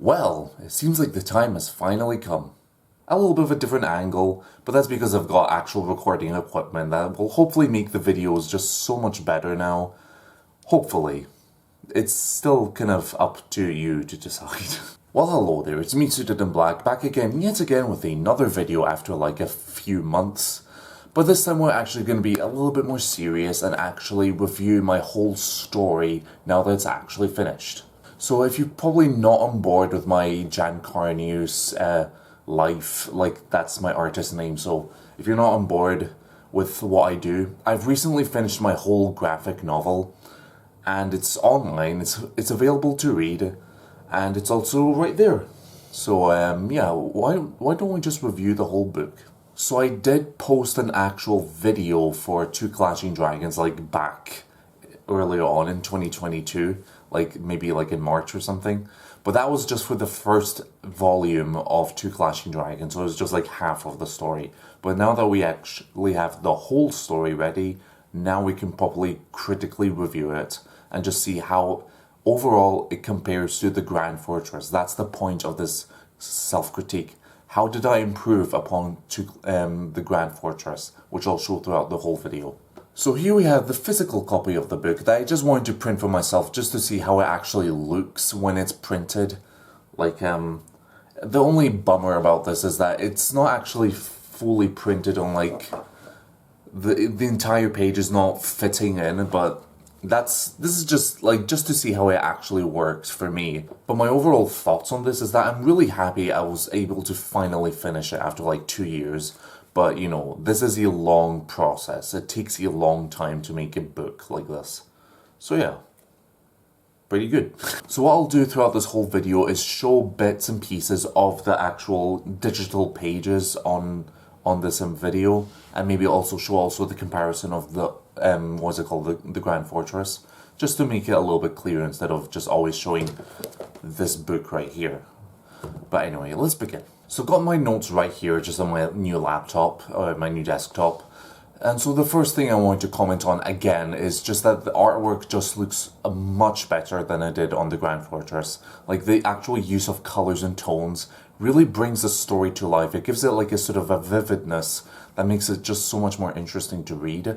Well, it seems like the time has finally come. A little bit of a different angle, but that's because I've got actual recording equipment that will hopefully make the videos just so much better now. Hopefully. It's still kind of up to you to decide. Well, hello there, it's me Suited in Black, back again, yet again with another video after like a few months. But this time we're actually going to be a little bit more serious and actually review my whole story now that it's actually finished. So if you're probably not on board with my Janne Karneus life, like that's my artist name, so if you're not on board with what I do, I've recently finished my whole graphic novel and it's online, it's available to read and it's also right there. So yeah, why don't we just review the whole book? So I did post an actual video for Two Clashing Dragons like back earlier on in 2022, like maybe like in March or something, but that was just for the first volume of Two Clashing Dragons, so it was just like half of the story. But now that we actually have the whole story ready, now we can properly critically review it and just see how overall it compares to the Grand Fortress. That's the point of this self-critique. How did I improve upon the Grand Fortress, which I'll show throughout the whole video. So here we have the physical copy of the book that I just wanted to print for myself just to see how it actually looks when it's printed. Like, the only bummer about this is that it's not actually fully printed on like, the entire page is not fitting in, but this is just like, just to see how it actually works for me. But my overall thoughts on this is that I'm really happy I was able to finally finish it after like 2 years. But, you know, this is a long process. It takes a long time to make a book like this. So yeah, pretty good. So what I'll do throughout this whole video is show bits and pieces of the actual digital pages on this video. And maybe also show the comparison of the, what's it called, the Grand Fortress. Just to make it a little bit clearer instead of just always showing this book right here. But anyway, let's begin. So got my notes right here, just on my new laptop, or my new desktop. And so the first thing I want to comment on again is just that the artwork just looks much better than it did on the Grand Fortress. Like the actual use of colors and tones really brings the story to life. It gives it like a sort of a vividness that makes it just so much more interesting to read.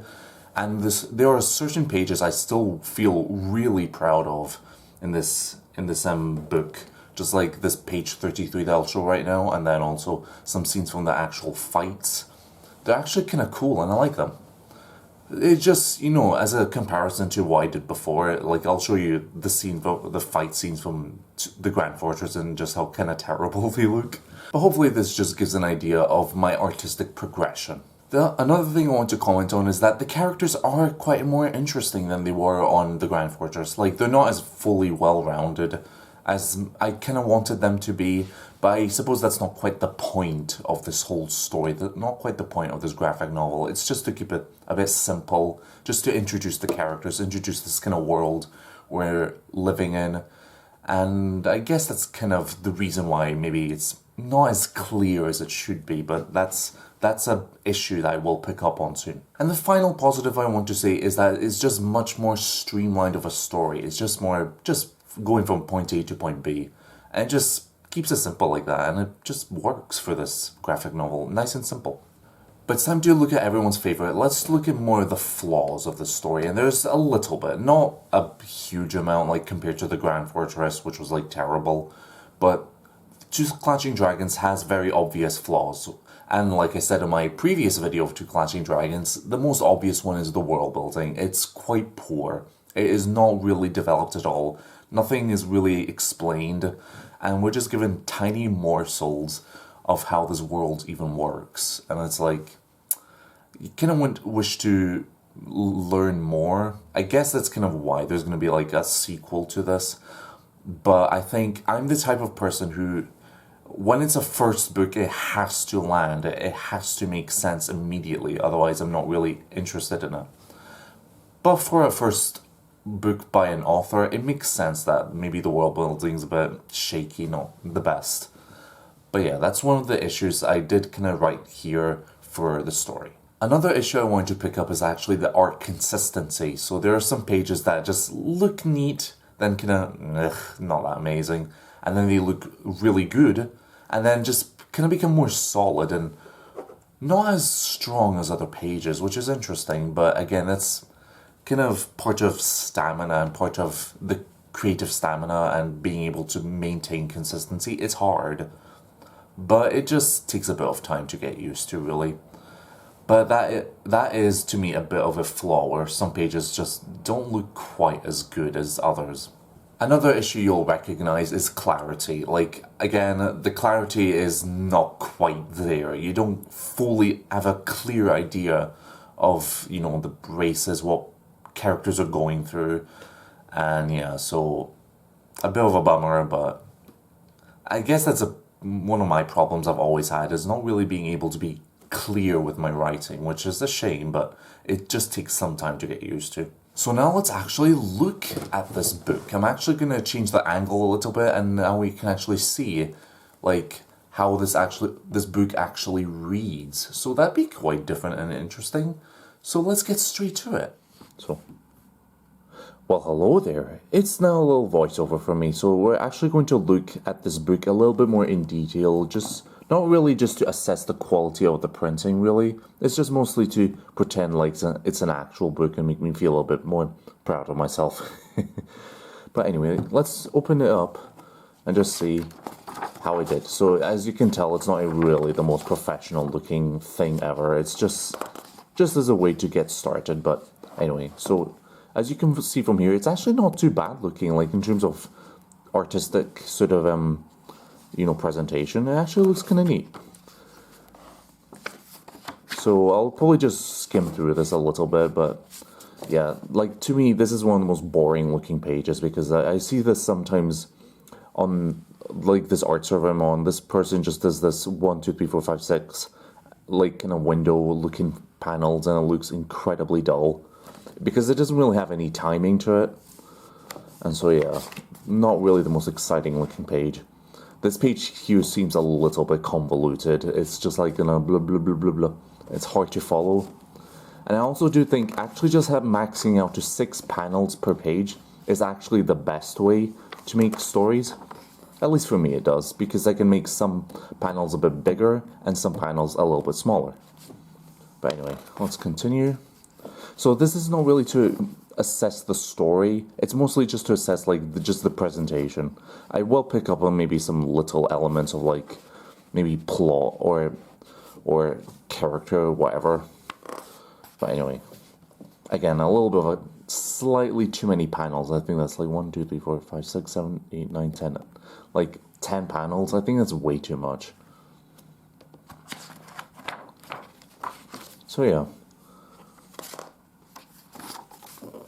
And there are certain pages I still feel really proud of in this book. Just like this page 33 that I'll show right now, and then also some scenes from the actual fights. They're actually kind of cool, and I like them. It just, you know, as a comparison to what I did before, like I'll show you the fight scenes from the Grand Fortress and just how kind of terrible they look. But hopefully this just gives an idea of my artistic progression. Another thing I want to comment on is that the characters are quite more interesting than they were on the Grand Fortress. Like, they're not as fully well-rounded as I kind of wanted them to be, but I suppose that's not quite the point of this whole story, not quite the point of this graphic novel. It's just to keep it a bit simple, just to introduce the characters, introduce this kind of world we're living in, and I guess that's kind of the reason why maybe it's not as clear as it should be, but that's an issue that I will pick up on soon. And the final positive I want to say is that it's just much more streamlined of a story. It's just more, going from point A to point B, and it just keeps it simple like that, and it just works for this graphic novel, nice and simple. But it's time to look at everyone's favorite. Let's look at more of the flaws of the story, and there's a little bit, not a huge amount like compared to the Grand Fortress, which was like terrible, but Two Clashing Dragons has very obvious flaws. And like I said in my previous video of Two Clashing Dragons, the most obvious one is the world building. It's quite poor. It is not really developed at all. Nothing is really explained, and we're just given tiny morsels of how this world even works. And it's like, you kind of wish to learn more. I guess that's kind of why there's going to be like a sequel to this. But I think I'm the type of person who, when it's a first book, it has to land. It has to make sense immediately. Otherwise, I'm not really interested in it. But for a first book by an author, it makes sense that maybe the world building's a bit shaky, not the best. But yeah, that's one of the issues I did kind of write here for the story. Another issue I wanted to pick up is actually the art consistency. So there are some pages that just look neat, then kind of, not that amazing. and then they look really good, and then just kind of become more solid and not as strong as other pages, which is interesting. But again, that's kind of part of stamina and part of the creative stamina and being able to maintain consistency. It's hard, but it just takes a bit of time to get used to, really. But that is, to me, a bit of a flaw, where some pages just don't look quite as good as others. Another issue you'll recognize is clarity. Like, again, the clarity is not quite there. You don't fully have a clear idea of, you know, the braces, what characters are going through. And yeah, so a bit of a bummer, but I guess that's one of my problems I've always had, is not really being able to be clear with my writing, which is a shame, but it just takes some time to get used to. So now let's actually look at this book. I'm actually going to change the angle a little bit, and now we can actually see like how this book actually reads. So that'd be quite different and interesting. So let's get straight to it. So, well, hello there. It's now a little voiceover from me. So we're actually going to look at this book a little bit more in detail, just not really just to assess the quality of the printing, really. It's just mostly to pretend like it's an actual book and make me feel a bit more proud of myself. But anyway, let's open it up and just see how I did. So as you can tell, it's not really the most professional looking thing ever. It's just as a way to get started. But anyway, so as you can see from here, it's actually not too bad looking, like in terms of artistic sort of you know, presentation. It actually looks kind of neat. So I'll probably just skim through this a little bit, but yeah, like to me, this is one of the most boring looking pages, because I see this sometimes on like this art server I'm on. This person just does this 1, 2, 3, 4, 5, 6 like kind of window looking panels, and it looks incredibly dull because it doesn't really have any timing to it. And so yeah, not really the most exciting looking page. This page here seems a little bit convoluted. It's just like, you know, blah, blah, blah, blah, blah. It's hard to follow. And I also do think actually just maxing out to 6 panels per page is actually the best way to make stories. At least for me it does, because I can make some panels a bit bigger and some panels a little bit smaller. But anyway, let's continue. So this is not really to assess the story, it's mostly just to assess like just the presentation. I will pick up on maybe some little elements of like maybe plot or character or whatever. But anyway, again, a little bit of a slightly too many panels. I think that's like 1, 2, 3, 4, 5, 6, 7, 8, 9, 10, like 10 panels. I think that's way too much. So yeah,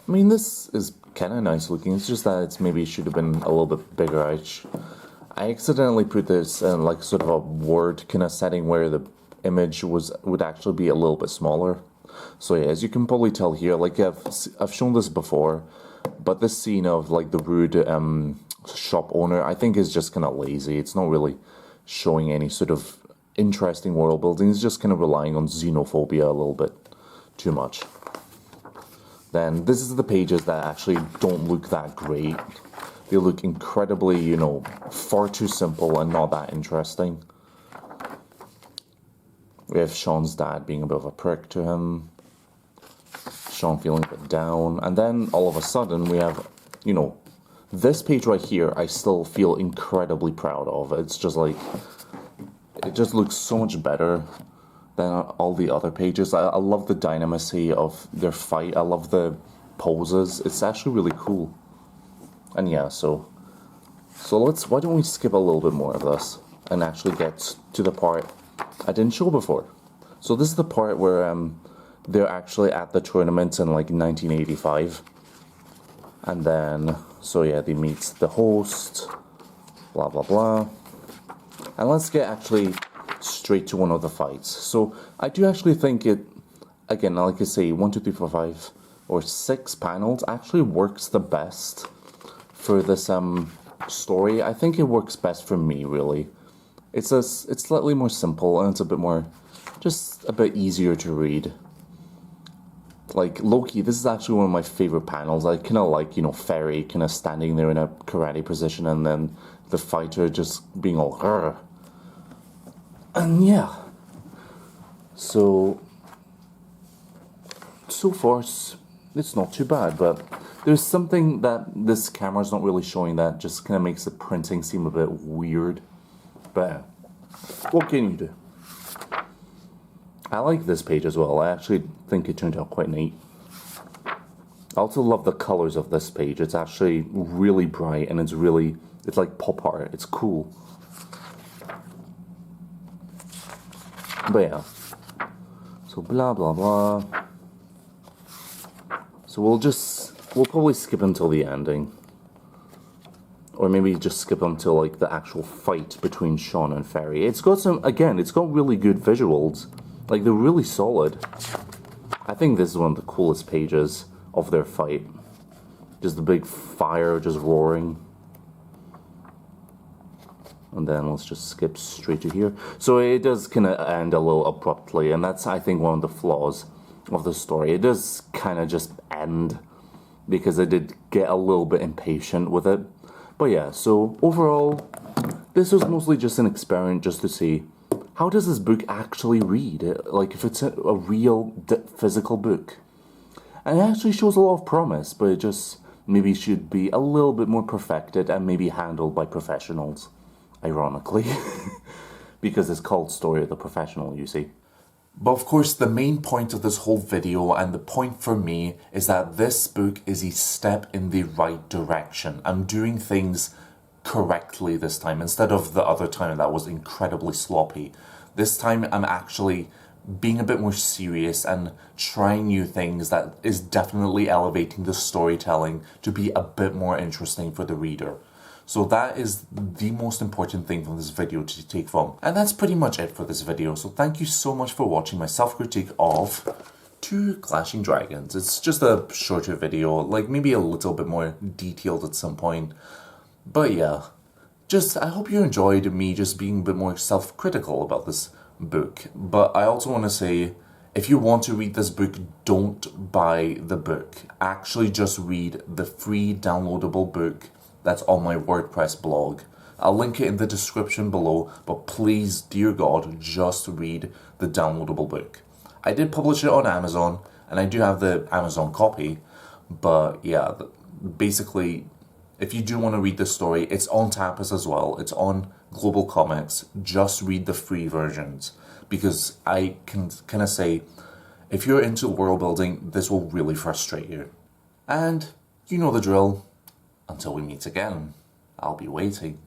I mean, this is kind of nice looking. It's just that maybe it should have been a little bit bigger. I accidentally put this in like sort of a Word kind of setting where the image would actually be a little bit smaller. So yeah, as you can probably tell here, like I've shown this before, but this scene of like the rude shop owner, I think is just kind of lazy. It's not really showing any sort of interesting world building. It's just kind of relying on xenophobia a little bit too much. Then this is the pages that actually don't look that great. They look incredibly, you know, far too simple and not that interesting. We have Sean's dad being a bit of a prick to him. Sean feeling a bit down. And then all of a sudden we have, you know, this page right here I still feel incredibly proud of. It's just like, it just looks so much better than all the other pages. I love the dynamism of their fight. I love the poses. It's actually really cool. And yeah, so why don't we skip a little bit more of this and actually get to the part I didn't show before. So this is the part where they're actually at the tournament in like 1985. And then, so yeah, they meet the host, blah blah blah. And let's get actually straight to one of the fights. So I do actually think it, again, like I say, 1, 2, 3, 4, 5 or 6 panels actually works the best for this story. I think it works best for me, really. It's slightly more simple, and it's a bit more, just a bit easier to read. Like Loki, this is actually one of my favorite panels. I kind of like, you know, Fairy kind of standing there in a karate position, and then the fighter just being all "Grr." And yeah, so far it's not too bad, but there's something that this camera's not really showing that just kind of makes the printing seem a bit weird. But what can you do? I like this page as well. I actually think it turned out quite neat. I also love the colors of this page. It's actually really bright and it's like pop art. It's cool. But yeah. So blah blah blah. So we'll probably skip until the ending. Or maybe just skip until like the actual fight between Sean and Ferry. It's got really good visuals. Like, they're really solid. I think this is one of the coolest pages of their fight. Just the big fire just roaring. And then let's just skip straight to here. So it does kind of end a little abruptly, and that's, I think, one of the flaws of the story. It does kind of just end because I did get a little bit impatient with it. But yeah, so overall, this was mostly just an experiment just to see how does this book actually read? Like, if it's a real physical book. And it actually shows a lot of promise, but it just maybe should be a little bit more perfected and maybe handled by professionals. Ironically. Because it's called Story of the Professional, you see. But of course, the main point of this whole video, and the point for me, is that this book is a step in the right direction. I'm doing things correctly this time, instead of the other time that was incredibly sloppy. This time I'm actually being a bit more serious and trying new things that is definitely elevating the storytelling to be a bit more interesting for the reader. So that is the most important thing from this video to take from. And that's pretty much it for this video. So thank you so much for watching my self-critique of 2 Clashing Dragons. It's just a shorter video, like maybe a little bit more detailed at some point. But yeah, I hope you enjoyed me just being a bit more self-critical about this book. But I also want to say, if you want to read this book, don't buy the book. Actually just read the free downloadable book that's on my WordPress blog. I'll link it in the description below, but please, dear God, just read the downloadable book. I did publish it on Amazon, and I do have the Amazon copy, but yeah, basically, if you do want to read the story, it's on Tapas as well. It's on Global Comics. Just read the free versions. Because I can kind of say, if you're into world building, this will really frustrate you. And you know the drill. Until we meet again, I'll be waiting.